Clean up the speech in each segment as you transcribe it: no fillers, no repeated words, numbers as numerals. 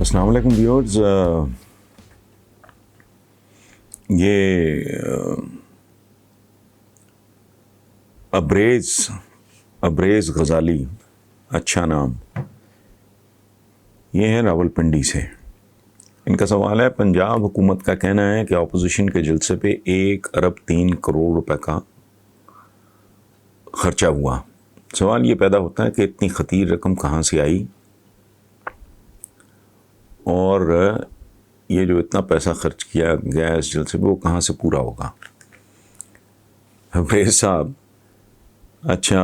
السلام علیکم ویورز. یہ ابریز غزالی، اچھا نام، یہ ہے راولپنڈی سے. ان کا سوال ہے، پنجاب حکومت کا کہنا ہے کہ اپوزیشن کے جلسے پہ 1.3 ارب روپے کا خرچہ ہوا. سوال یہ پیدا ہوتا ہے کہ اتنی خطیر رقم کہاں سے آئی، اور یہ جو اتنا پیسہ خرچ کیا گیا اس جلسے پہ وہ کہاں سے پورا ہوگا. ابریز صاحب، اچھا،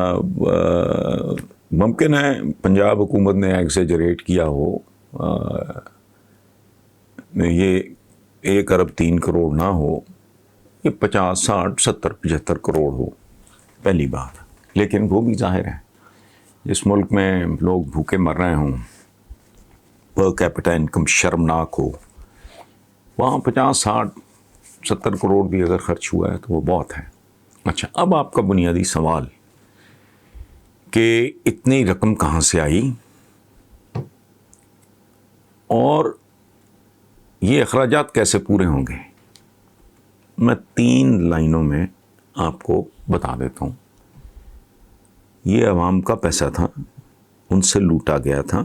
ممکن ہے پنجاب حکومت نے ایگزیجریٹ کیا ہو، یہ 1.3 ارب نہ ہو، یہ 50 60 70 75 کروڑ ہو، پہلی بات. لیکن وہ بھی ظاہر ہے جس ملک میں لوگ بھوکے مر رہے ہوں، پر کیپٹا انکم شرمناک ہو، وہاں 50 60 70 کروڑ بھی اگر خرچ ہوا ہے تو وہ بہت ہے. اچھا، اب آپ کا بنیادی سوال کہ اتنی رقم کہاں سے آئی اور یہ اخراجات کیسے پورے ہوں گے، میں 3 لائنوں میں آپ کو بتا دیتا ہوں. یہ عوام کا پیسہ تھا، ان سے لوٹا گیا تھا.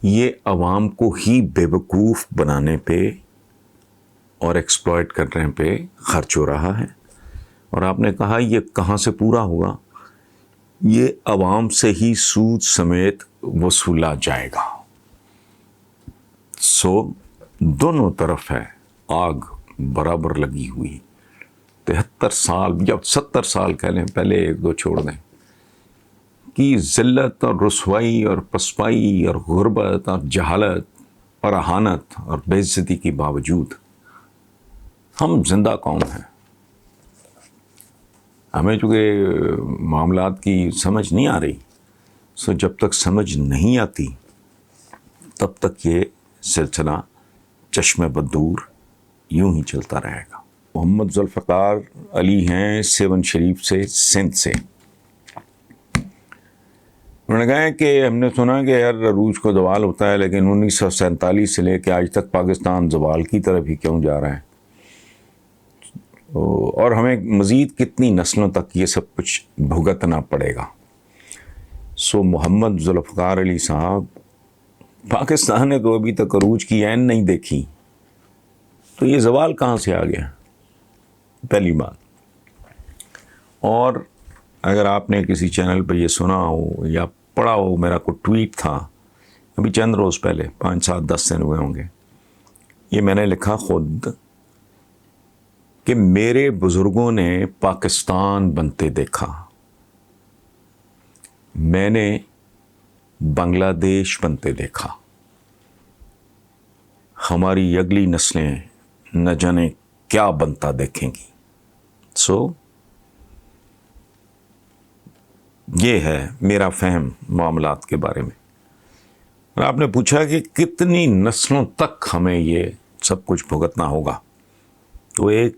یہ عوام کو ہی بے وقوف بنانے پہ اور ایکسپلائٹ کرنے پہ خرچ ہو رہا ہے. اور آپ نے کہا یہ کہاں سے پورا ہوگا، یہ عوام سے ہی سود سمیت وصولا جائے گا. دونوں طرف ہے آگ برابر لگی ہوئی. 73 سال یا 70 سال کہہ لیں، پہلے 1 2 چھوڑ دیں، کی ذلت اور رسوائی اور پسپائی اور غربت اور جہالت اور اہانت اور بے عزتی کے باوجود ہم زندہ قوم ہیں. ہمیں چونکہ معاملات کی سمجھ نہیں آ رہی، جب تک سمجھ نہیں آتی تب تک یہ سلسلہ چشم بدور یوں ہی چلتا رہے گا. محمد ذوالفقار علی ہیں سیون شریف سے، سندھ سے. انہوں نے کہا ہے کہ ہم نے سنا کہ ہر عروج کو زوال ہوتا ہے، لیکن 1947 سے لے کے آج تک پاکستان زوال کی طرف ہی کیوں جا رہا ہے، اور ہمیں مزید کتنی نسلوں تک یہ سب کچھ بھگتنا پڑے گا. محمد ذوالفقار علی صاحب، پاکستان نے تو ابھی تک عروج کی عین نہیں دیکھی، تو یہ زوال کہاں سے آ گیا، پہلی بات. اور اگر آپ نے کسی چینل پہ یہ سنا ہو یا پڑھا ہو، میرا کوئی ٹویٹ تھا ابھی چند روز پہلے، 5 7 10 دن ہوئے ہوں گے، یہ میں نے لکھا خود کہ میرے بزرگوں نے پاکستان بنتے دیکھا، میں نے بنگلہ دیش بنتے دیکھا، ہماری اگلی نسلیں نہ جانے کیا بنتا دیکھیں گی. یہ ہے میرا فہم معاملات کے بارے میں. اور آپ نے پوچھا کہ کتنی نسلوں تک ہمیں یہ سب کچھ بھگتنا ہوگا، تو ایک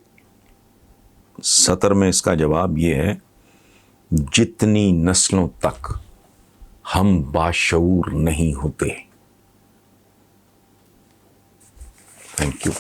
سطر میں اس کا جواب یہ ہے، جتنی نسلوں تک ہم باشعور نہیں ہوتے. Thank you.